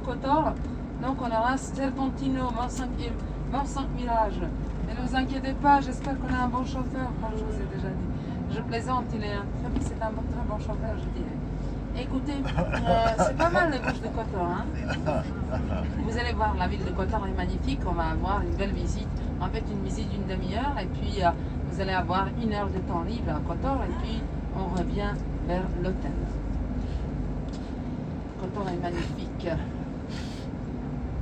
Kotor. Donc on aura Serpentino, Mont-Saint Mirage. Mais ne vous inquiétez pas, j'espère qu'on a un bon chauffeur, comme je vous ai déjà dit. Je plaisante, c'est un très bon chauffeur, je dirais. Écoutez, c'est pas mal les bouches de Kotor. Hein. Vous allez voir, la ville de Kotor est magnifique. On va avoir une belle visite. En fait, une visite d'une demi-heure. Et puis, vous allez avoir 1 heure de temps libre à Kotor. Et puis, on revient vers l'hôtel. Kotor est magnifique.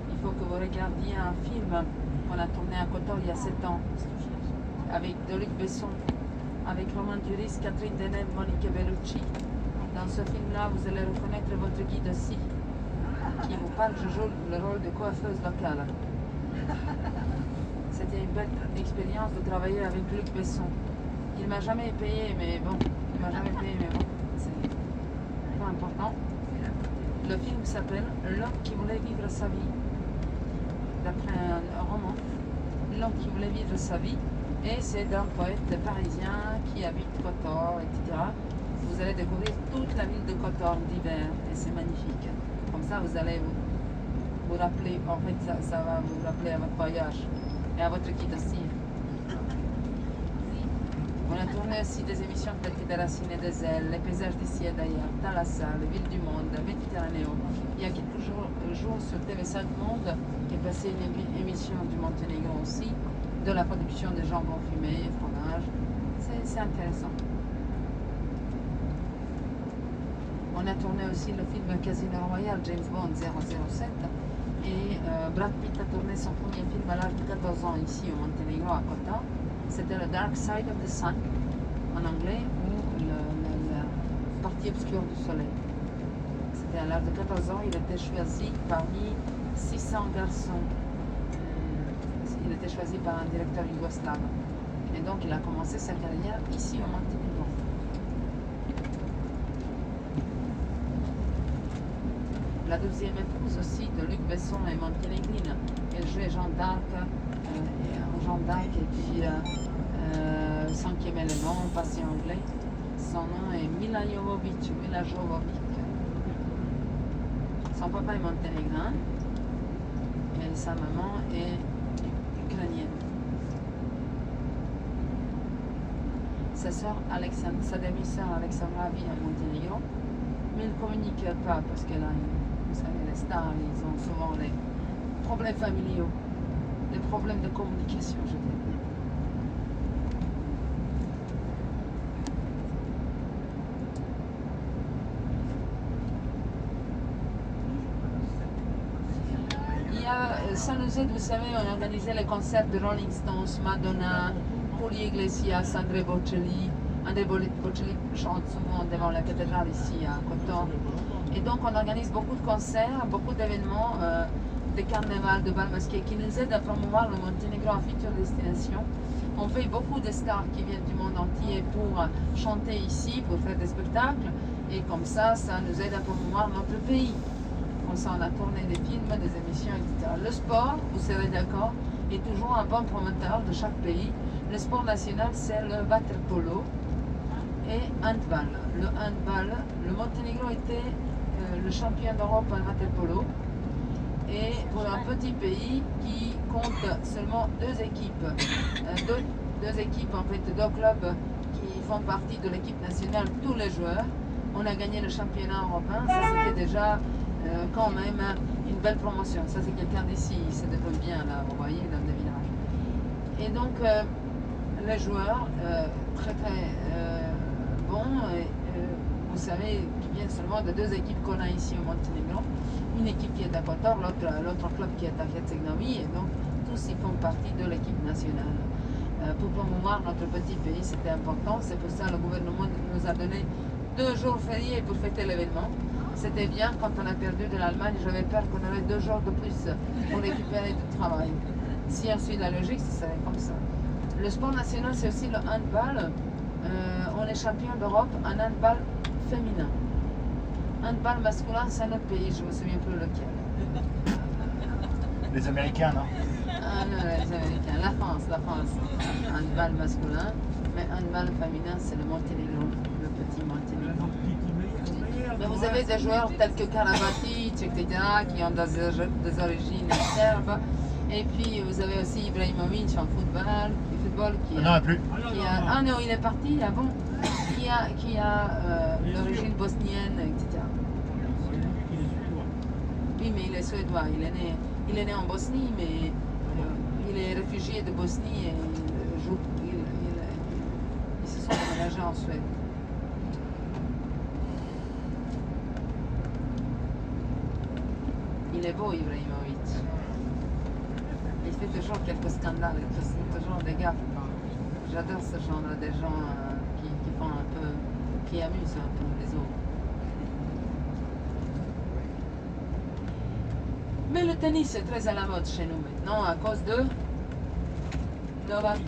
Il faut que vous regardiez un film qu'on a tourné à Kotor il y a 7 ans. Avec Luc Besson, avec Romain Duris, Catherine Deneuve, Monique Bellucci. Dans ce film-là, vous allez reconnaître votre guide aussi, qui vous parle. Je joue le rôle de coiffeuse locale. C'était une belle expérience de travailler avec Luc Besson. Il m'a jamais payé, mais bon, c'est pas important. Le film s'appelle L'homme qui voulait vivre sa vie, d'après un roman. L'homme qui voulait vivre sa vie, et c'est d'un poète parisien qui habite Kotor, etc. Vous allez découvrir toute la ville de Kotor d'hiver et c'est magnifique. Comme ça, vous allez vous rappeler, en fait, ça va vous rappeler à votre voyage et à votre guide aussi. On a tourné aussi des émissions telles que Des racines et des ailes, Les paysages d'ici et d'ailleurs, Thalassa, Les villes du monde, Méditerranée. Il y a quelques jours sur TV5 Monde est passée une émission du Monténégro aussi, de la production de jambon fumé, fromage. C'est intéressant. On a tourné aussi le film Casino Royale, James Bond 007. Et Brad Pitt a tourné son premier film à l'âge de 14 ans ici au Monténégro, à Kotor. C'était le Dark Side of the Sun, en anglais, ou la partie obscure du soleil. C'était à l'âge de 14 ans, il était choisi parmi 600 garçons. Il était choisi par un directeur yougoslave. Et donc il a commencé sa carrière ici au Monténégro. La deuxième épouse aussi de Luc Besson est monténégrine. Elle jouait Jeanne d'Arc, et puis Cinquième élément, Patient anglais. Son nom est Mila Jovovich. Son papa est monténégrin et sa maman est ukrainienne. Sa sœur Alexandra, sa demi-sœur Alexandra vit à Monténégro, mais elle ne communique pas parce qu'elle a, vous savez, les stars, ils ont souvent les problèmes familiaux, les problèmes de communication, je dirais. Ça nous aide, vous savez, on organisait les concerts de Rolling Stones, Madonna, Julio Iglesias, André Bocelli. André Bocelli chante souvent devant la cathédrale ici à Kotor. Et donc on organise beaucoup de concerts, beaucoup d'événements, de carnaval, de bal masqué, qui nous aident à promouvoir le Monténégro en future destination. On paye beaucoup de stars qui viennent du monde entier pour chanter ici, pour faire des spectacles. Et comme ça, ça nous aide à promouvoir notre pays. Comme ça, on a tourné des films, des émissions, etc. Le sport, vous serez d'accord, est toujours un bon promoteur de chaque pays. Le sport national, c'est le water-polo et handball. Le handball, le Monténégro était le champion d'Europe en water-polo. Et pour un petit pays qui compte seulement deux équipes, deux équipes, en fait, deux clubs qui font partie de l'équipe nationale, tous les joueurs, on a gagné le championnat européen. Ça, c'était déjà quand même une belle promotion. Ça, c'est quelqu'un d'ici, il se développe bien là, vous voyez, dans le village. Et donc, les joueurs, très bons, vous savez, qui viennent seulement de deux équipes qu'on a ici au Monténégro. Une équipe qui est à Kotor, l'autre club qui est à Herzegovine, et donc tous ils font partie de l'équipe nationale. Pour promouvoir notre petit pays, c'était important. C'est pour ça que le gouvernement nous a donné 2 jours fériés pour fêter l'événement. C'était bien. Quand on a perdu de l'Allemagne, j'avais peur qu'on aurait 2 jours de plus pour récupérer du travail. Si on suit la logique, ce serait comme ça. Le sport national, c'est aussi le handball. On est champion d'Europe en handball féminin. Handball masculin, c'est un autre pays, je ne me souviens plus lequel. Les Américains, non? Ah non, les Américains. La France. Handball masculin, mais handball féminin, c'est le Monténégro, le petit Monténégro. Mais vous avez des joueurs tels que Karabatic, etc., qui ont des origines serbes. Et puis vous avez aussi Ibrahimovic en football qui Non, plus. ah non, il est parti, ah bon, qui a l'origine bosnienne, etc. Oui, mais il est suédois, il est né en Bosnie, mais il est réfugié de Bosnie et ils se sont déménagés en Suède. Il est beau, Ibrahimovic. Il fait toujours quelques scandales, toujours des gaffes. J'adore ce genre de gens qui font un peu, qui amusent un peu les autres. Mais le tennis est très à la mode chez nous maintenant à cause de Novak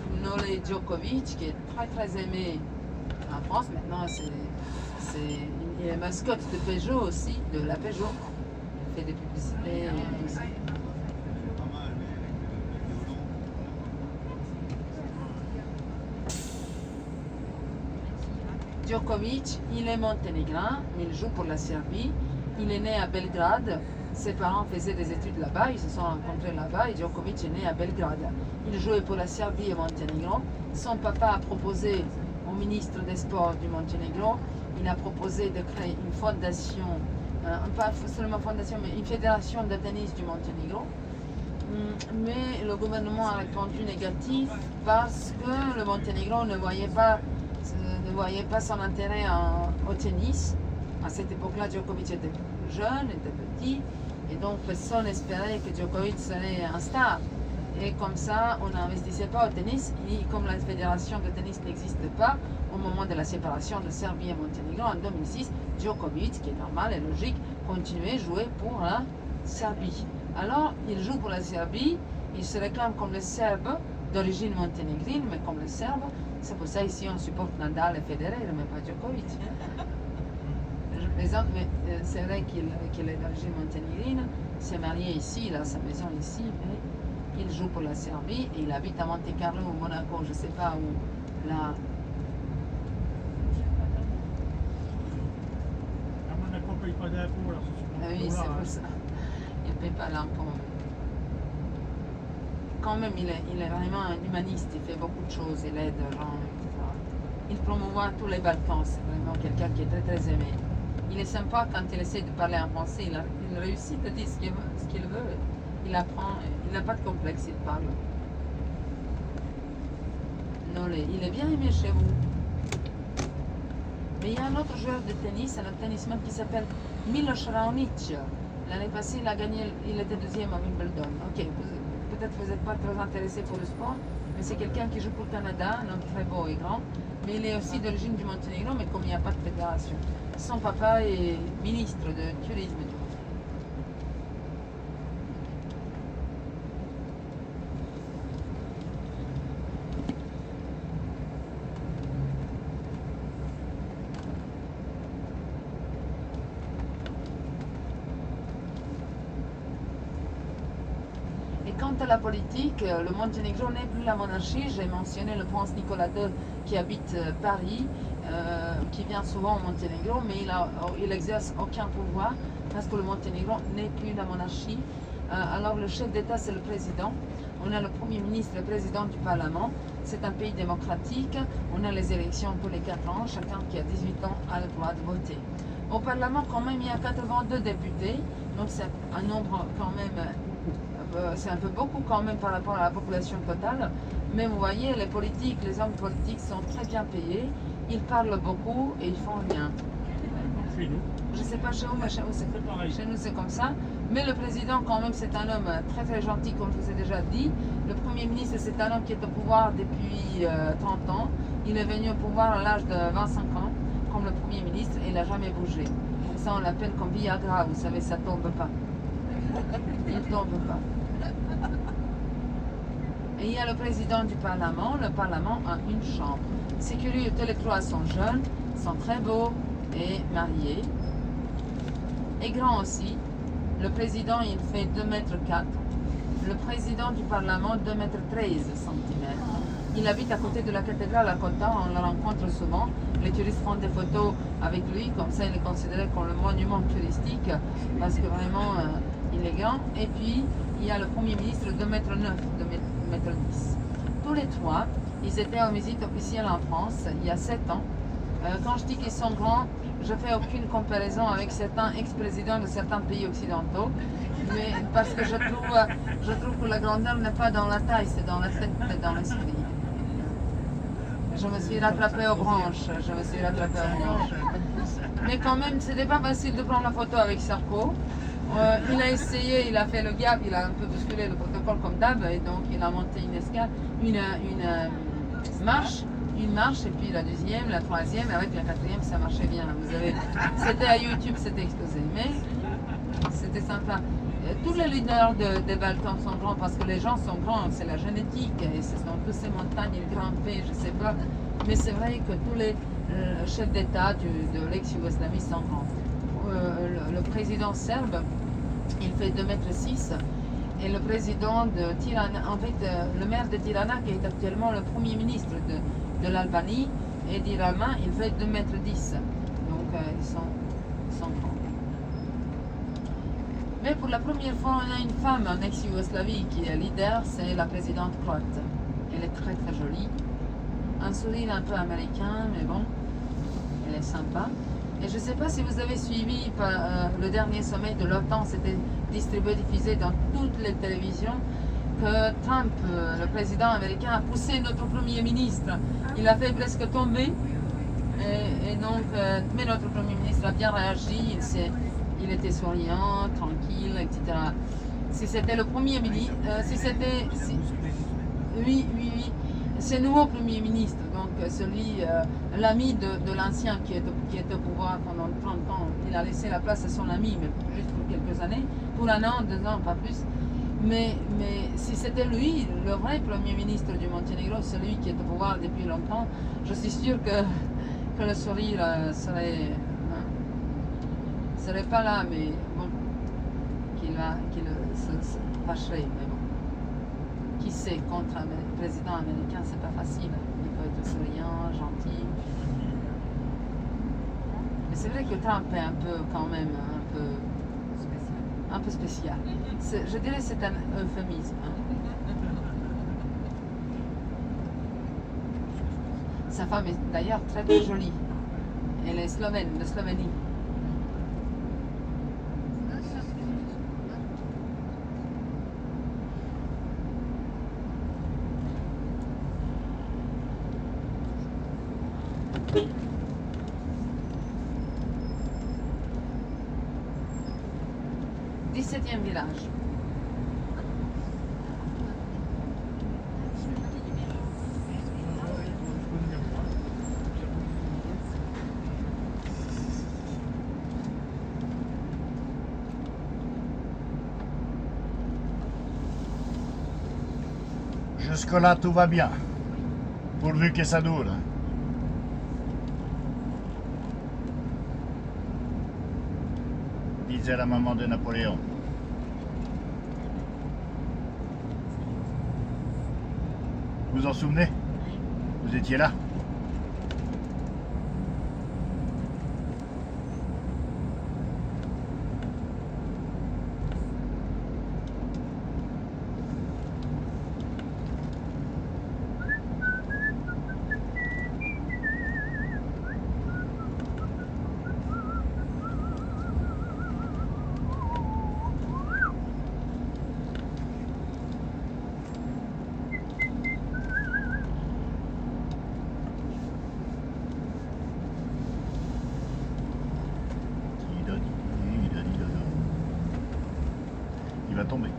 Djokovic qui est très aimé en France. Maintenant, il est mascotte de Peugeot aussi, de la Peugeot. Il fait des publicités et tout ça. Djokovic, il est monténégrin, il joue pour la Serbie. Il est né à Belgrade. Ses parents faisaient des études là-bas, ils se sont rencontrés là-bas et Djokovic est né à Belgrade. Il jouait pour la Serbie et Monténégro. Son papa a proposé au ministre des Sports du Monténégro, il a proposé de créer une fondation, pas seulement fondation, mais une fédération de tennis du Monténégro. Mais le gouvernement a répondu négatif parce que le Monténégro ne voyait pas son intérêt au tennis. À cette époque-là, Djokovic était jeune, était petit, et donc personne n'espérait que Djokovic serait un star. Et comme ça, on n'investissait pas au tennis, et comme la fédération de tennis n'existe pas, au moment de la séparation de Serbie et Monténégro en 2006, Djokovic, qui est normal et logique, continuait à jouer pour la Serbie. Alors, il joue pour la Serbie, il se réclame comme le Serbe d'origine monténégrine, mais comme le Serbe. C'est pour ça ici on supporte Nadal et Federer, mais pas Djokovic. Je plaisante, mais c'est vrai qu'il est d'origine monténégrine, il s'est marié ici, il a sa maison ici, mais il joue pour la Serbie et il habite à Monte Carlo ou Monaco, je ne sais pas où. Là. À Monaco, on ne paye pas d'impôts, alors Ah oui, c'est pour ça. Il ne paye pas l'impôt. Quand même, il est vraiment un humaniste, il fait beaucoup de choses, il aide les gens, etc. Il promouvoit tous les Balkans, c'est vraiment quelqu'un qui est très aimé. Il est sympa quand il essaie de parler en français, il réussit à dire ce qu'il veut, il apprend, il n'a pas de complexe, il parle. Non, il est bien aimé chez vous. Mais il y a un autre joueur de tennis, un autre tennisman qui s'appelle Milos Raonic. L'année passée, il a gagné, il était deuxième à Wimbledon. Ok, peut-être que vous n'êtes pas très intéressé pour le sport, mais c'est quelqu'un qui joue pour le Canada, un homme très beau et grand, mais il est aussi d'origine du Monténégro, mais comme il n'y a pas de fédération. Son papa est ministre de tourisme du Monténégro. Quant à la politique, le Monténégro n'est plus la monarchie. J'ai mentionné le prince Nicolas II qui habite Paris, qui vient souvent au Monténégro, mais il n'exerce aucun pouvoir parce que le Monténégro n'est plus la monarchie. Alors le chef d'État, c'est le président. On a le Premier ministre, le président du Parlement. C'est un pays démocratique. On a les élections tous les 4 ans. Chacun qui a 18 ans a le droit de voter. Au Parlement, quand même, il y a 82 députés. Donc c'est un nombre quand même... c'est un peu beaucoup quand même par rapport à la population totale, mais vous voyez, les politiques, les hommes politiques sont très bien payés, ils parlent beaucoup et ils font rien. Chez nous. Je ne sais pas chez vous, mais chez nous c'est comme ça. Mais le président quand même c'est un homme très gentil, comme je vous ai déjà dit. Le Premier ministre c'est un homme qui est au pouvoir depuis 30 ans. Il est venu au pouvoir à l'âge de 25 ans, comme le Premier ministre, et il n'a jamais bougé. Donc ça on l'appelle comme Viagra, vous savez, ça ne tombe pas. Il ne tombe pas. Et il y a le président du Parlement. Le Parlement a une chambre. C'est curieux, tous les trois sont jeunes, sont très beaux et mariés. Et grands aussi. Le président, il fait 2,4 m. Le président du Parlement, 2,13 m. Il habite à côté de la cathédrale à Cotta, on le rencontre souvent. Les touristes prennent des photos avec lui, comme ça il est considéré comme le monument touristique, parce que vraiment il est grand. Et puis il y a le Premier ministre de 2,9 m, 2,10 m. Tous les trois, ils étaient en visite officielle en France il y a 7 ans. Quand je dis qu'ils sont grands, je ne fais aucune comparaison avec certains ex-présidents de certains pays occidentaux, mais parce que je trouve que la grandeur n'est pas dans la taille, c'est dans la tête et dans l'esprit. Je me suis rattrapée aux branches, Mais quand même, ce n'était pas facile de prendre la photo avec Sarko. Il a essayé, il a fait le gap, il a un peu bousculé le protocole comme d'hab, et donc il a monté une marche, et puis la deuxième, la troisième, et avec la quatrième, ça marchait bien. C'était à YouTube, c'était explosé, mais c'était sympa. Tous les leaders des Balkans sont grands parce que les gens sont grands, c'est la génétique, et ce sont tous ces montagnes grimpées, je ne sais pas. Mais c'est vrai que tous les chefs d'État de l'ex-Yougoslavie sont grands. Le président serbe, il fait 2,6 m. Et le président de Tirana, en fait, le maire de Tirana, qui est actuellement le premier ministre de l'Albanie, et d'Irama, il fait 2,10 m. Donc, ils sont grands. Mais pour la première fois, on a une femme en ex-Yougoslavie qui est leader, c'est la présidente croate. Elle est très très jolie. Un sourire un peu américain, mais bon, elle est sympa. Et je ne sais pas si vous avez suivi le dernier sommet de l'OTAN, c'était distribué, diffusé dans toutes les télévisions, que Trump, le président américain, a poussé notre premier ministre. Il a fait presque tomber. Et donc, mais notre premier ministre a bien réagi, il était souriant, tranquille, etc. Si c'était le premier ministre, oui, c'est nouveau premier ministre, donc l'ami de l'ancien qui est au pouvoir pendant 30 ans, il a laissé la place à son ami, mais juste pour quelques années, pour 1 an, 2 ans, pas plus. Mais si c'était lui, le vrai premier ministre du Monténégro, celui qui est au pouvoir depuis longtemps, je suis sûr que le sourire serait pas là, mais bon, qu'il se fâcherait, mais bon. Qui sait, contre un président américain, c'est pas facile. Il faut être souriant, gentil. Mais c'est vrai que Trump est un peu, quand même, un peu spécial. Je dirais que c'est un euphémisme. Sa femme est d'ailleurs très très jolie. Elle est slovène, de Slovénie. Dix-septième village. Jusque-là, tout va bien. Pourvu que ça dure. Disait la maman de Napoléon. Vous en souvenez? Vous étiez là? Il va tomber.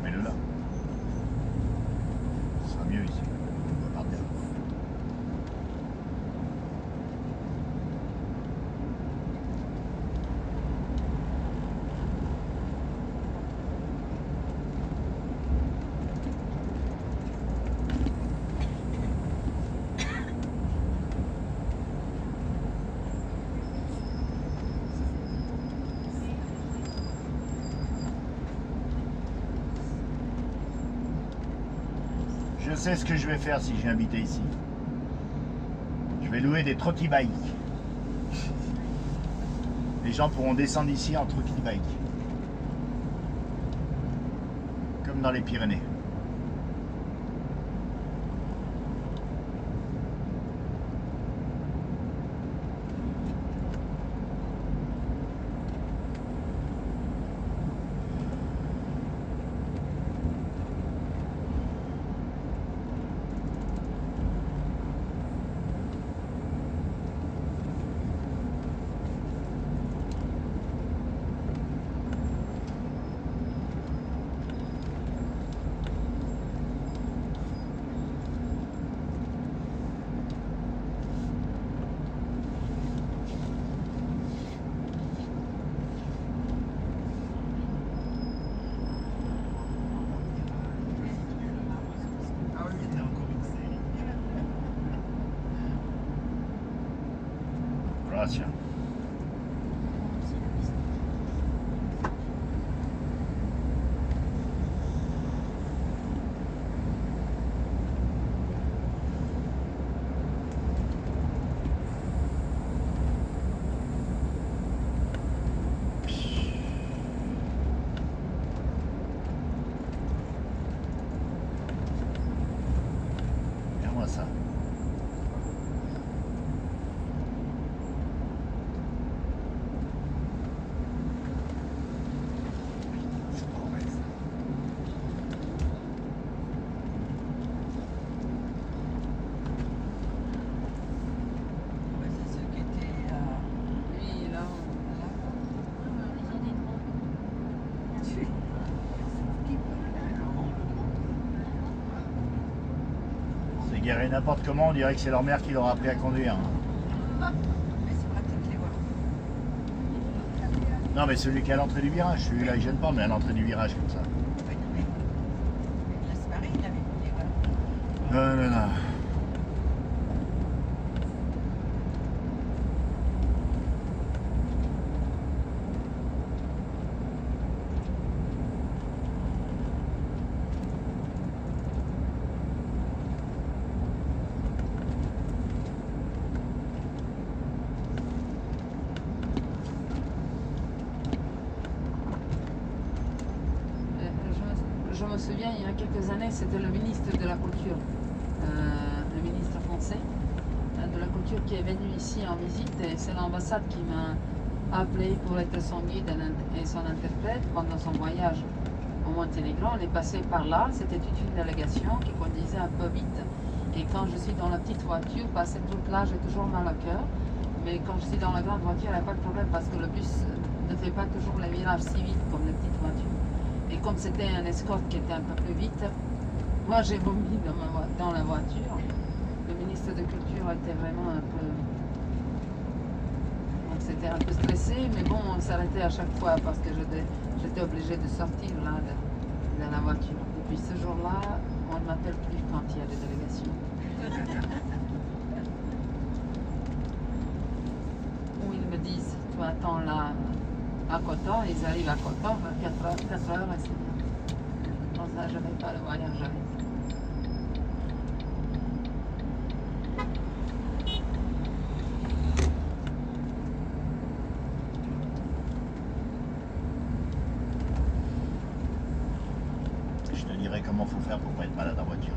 Mets-le là. Ce sera mieux ici. On va partir. Je sais ce que je vais faire si j'ai habité ici. Je vais louer des trottibikes. Les gens pourront descendre ici en trottibike. Comme dans les Pyrénées. Gracias. Regarde-moi ça. C'est pas vrai, ça. Ouais, c'est ceux qui étaient Lui, là, C'est garé n'importe comment, on dirait que c'est leur mère qui leur a appris à conduire. mais c'est pratique les voir. Non mais celui qui est à l'entrée du virage, celui-là il gêne pas, mais à l'entrée du virage comme ça. Oui, oui. Laisse Paris, il avait mis les voilà. Non, non, non. je me souviens, il y a quelques années, c'était le ministre de la Culture, le ministre français de la Culture qui est venu ici en visite et c'est l'ambassade qui m'a appelé pour être son guide et son interprète pendant son voyage au Monténégro. On est passé par là, c'était toute une délégation qui conduisait un peu vite. Et quand je suis dans la petite voiture, passer toute route là, j'ai toujours mal au cœur. Mais quand je suis dans la grande voiture, il n'y a pas de problème parce que le bus ne fait pas toujours les virages si vite comme les petites voitures. Et comme c'était un escorte qui était un peu plus vite, moi j'ai vomi dans la voiture. Le ministre de Culture était vraiment un peu... Donc c'était un peu stressé, mais bon, on s'arrêtait à chaque fois parce que j'étais obligée de sortir là de la voiture. Depuis ce jour-là, on ne m'appelle plus quand il y a des délégations. Où ils me disent, tu attends là à Coton, ils arrivent à Coton, 4 heures et c'est bien. Dans ça, je n'avais pas le voyage avec. Je te dirai comment faut faire pour pas être malade en voiture.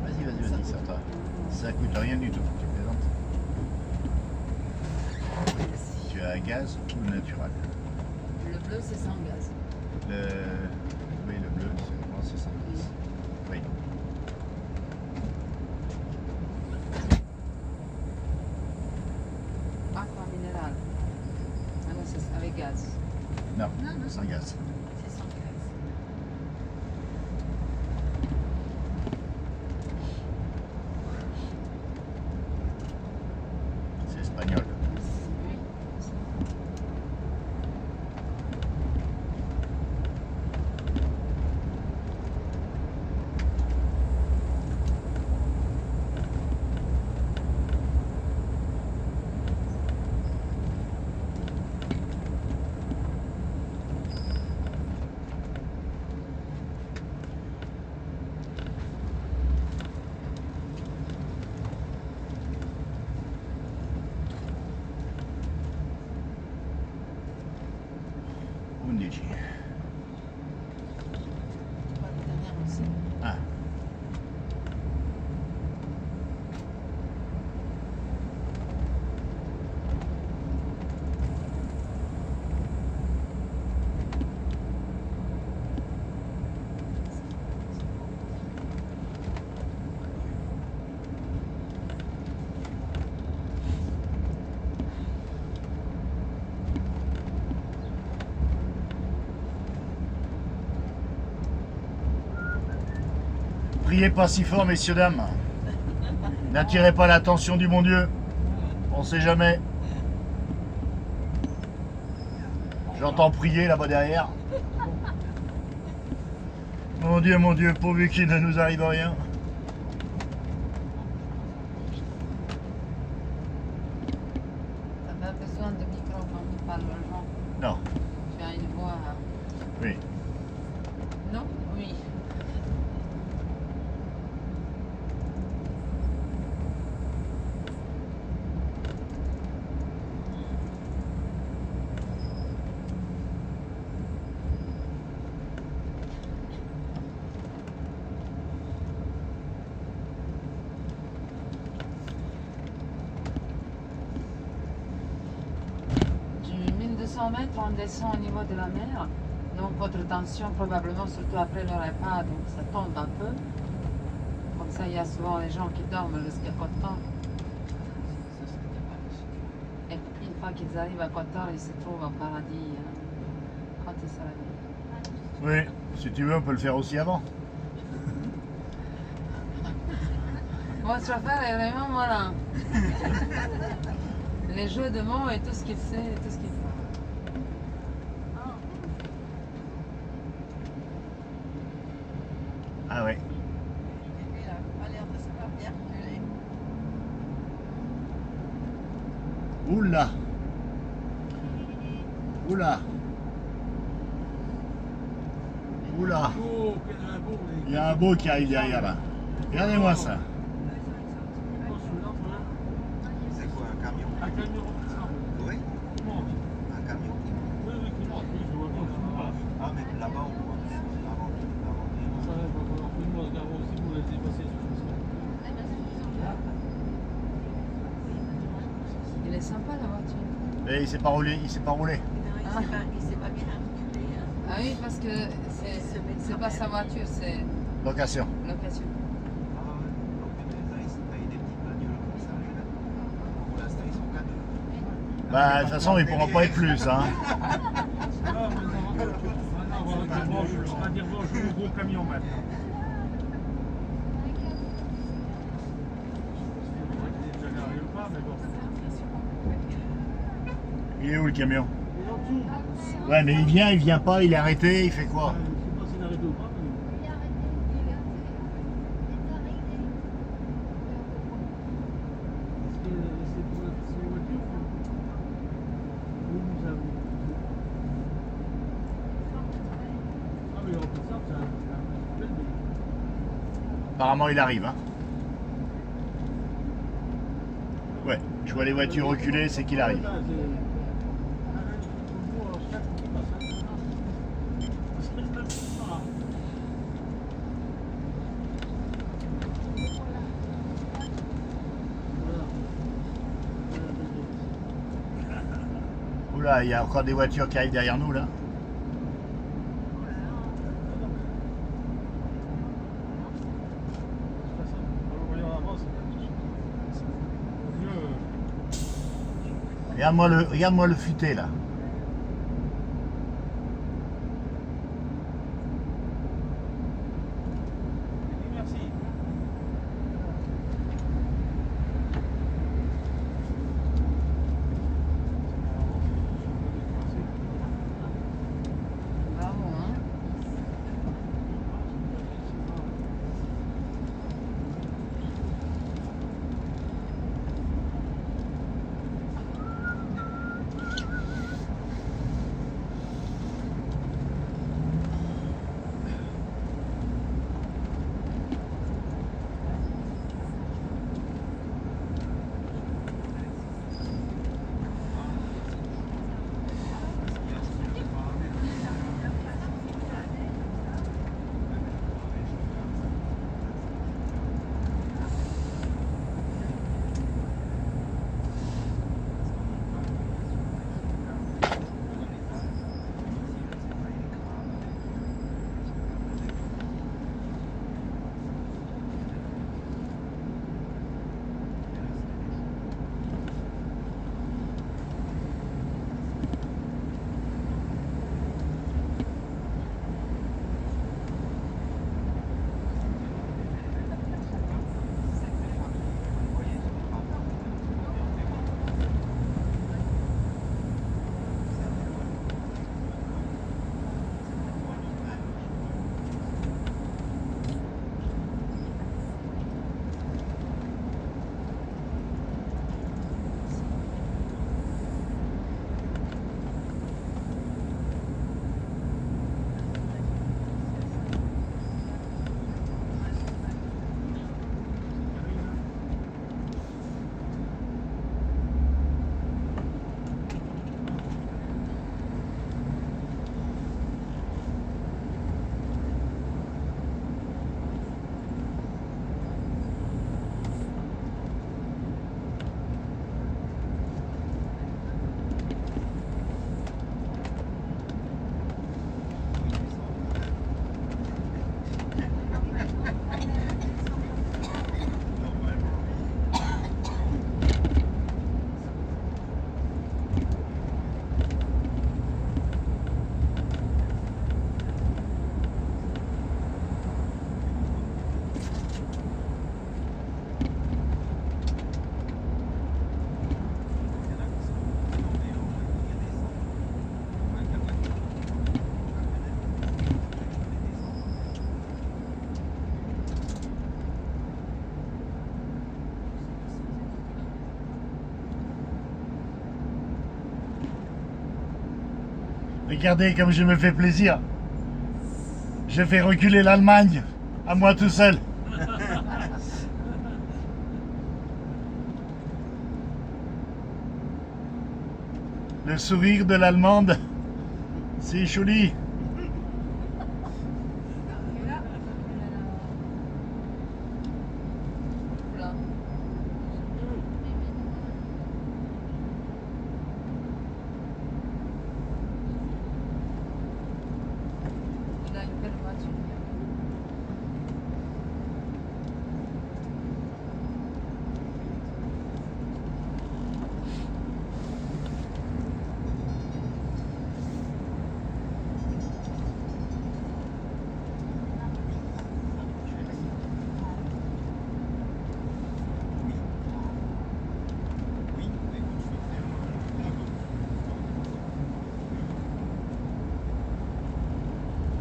Vas-y, ça toi. Ça coûte rien du tout, tu plaisantes. Tu as gaz ou naturel? Le bleu, c'est sans gaz. Oui, le bleu, c'est sans gaz. Oui. Aqua minéral. Ah non, c'est avec gaz. Non, sans gaz. C'est sans gaz. C'est espagnol. Oui. Priez pas si fort, messieurs, dames. N'attirez pas l'attention du bon Dieu. On sait jamais. J'entends prier là-bas derrière. Mon Dieu, pourvu qu'il ne nous arrive rien. T'as pas besoin de micro quand tu parles aux gens. Non, Tu as une voix. oui. Non? Oui. Du 1200 mètres, on descend au niveau de la mer. Donc votre tension probablement, surtout après le repas, donc ça tombe un peu. Comme ça, il y a souvent les gens qui dorment jusqu'à Kotor. Et puis une fois qu'ils arrivent à Kotor, ils se trouvent au paradis quand ils se réveillent. Oui, si tu veux, on peut le faire aussi avant. Votre chauffeur est vraiment malin. Les jeux de mots et tout ce qu'il sait, et tout ce qu'il fait. Ah ouais. Il a pas l'air de savoir bien reculer. Oula. Oula. Oula. Oh, quel est un beau, les- Il y a un beau qui arrive derrière là. Regardez-moi ça. Oh, celui-là, voilà. C'est quoi, un camion? Un camion, ça. Oui, Qui monte. un camion qui monte. Oui, oui, qui monte. Oui, je vois bien, ça va. Ah, mais là-bas, on voit l'avant. Ça va, on va plus de monde, regardons aussi, vous laissez passer sur le sol. Il est sympa la voiture. Et il s'est pas roulé, il s'est pas roulé. Non, il s'est pas bien reculé. Hein. Ah oui, parce que c'est pas sa voiture, c'est Location. location. Ah ouais, donc là, ils se payent des petites bagnoles comme ça. Là. Pour l'instant, ils sont qu'à deux. Bah, de toute façon, ils pourront pas être plus, hein. Ah, maintenant, on va dire bonjour au gros camion maintenant. Je n'arrive pas, mais bon. Il est où le camion? Il est en dessous. Ouais, mais il vient pas, il est arrêté, il fait quoi? Je ne sais pas s'il est arrêté ou pas, mais... Est-ce que c'est pour les voitures ou nous avons... Ah, mais en plus ça, c'est un bel délire. Apparemment, il arrive, hein. Ouais, je vois les voitures reculer, c'est qu'il arrive. Oula, il y a encore des voitures qui arrivent derrière nous, là. Regarde-moi le futé, là. Merci. Bravo, hein. Regardez comme je me fais plaisir. Je fais reculer l'Allemagne à moi tout seul. Le sourire de l'Allemande, c'est joli. Là. Il a une belle voiture. Oui, mais écoute, je suis très loin.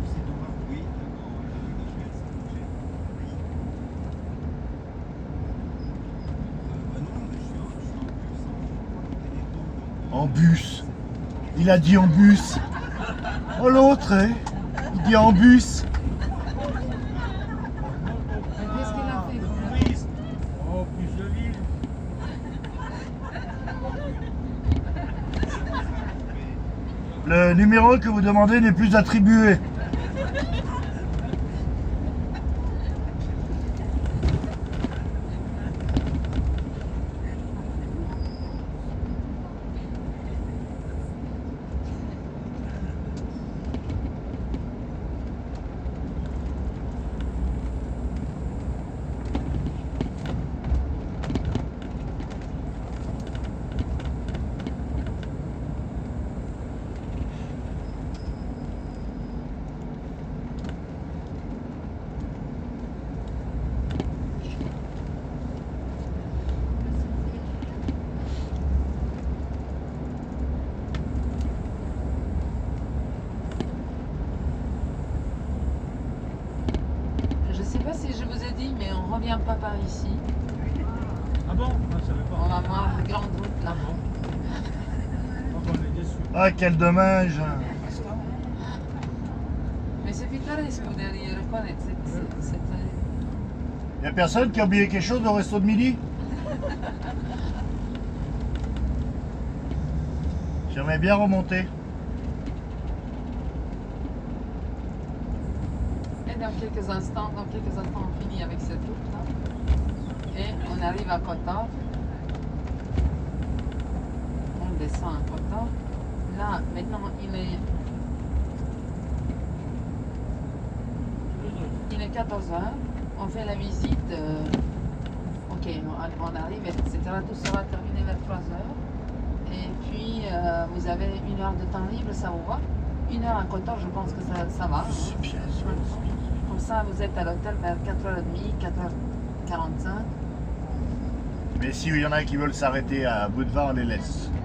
C'est Thomas? Oui, d'accord. Non, mais je suis en bus. En bus. Il a dit en bus. Oh l'autre, hein, il dit en bus. Qu'est-ce qu'il a fait? Touriste. Oh, plus de ville. Le numéro que vous demandez n'est plus attribué. Je ne sais pas si je vous ai dit, mais on ne revient pas par ici. Ah bon? Je ne savais On pas. va voir la grande route là. Donc on est déçus. Ah quel dommage. Mais c'est pittoresque, vous devriez reconnaître. Y a personne qui a oublié quelque chose au resto de midi? J'aimerais bien remonter. Et dans quelques instants, on finit avec cette route là. Et on arrive à Kotor. On descend à Kotor. Là, maintenant, il est 14 heures. On fait la visite. Ok, on arrive, etc. Tout sera terminé vers 3 heures. Et puis, vous avez 1 heure de temps libre, ça vous va? 1 heure à Kotor, je pense que ça va. C'est bien ça. Comme ça, vous êtes à l'hôtel vers 4h30, 4h45. Mais s'il y en a qui veulent s'arrêter à Budva, on les laisse.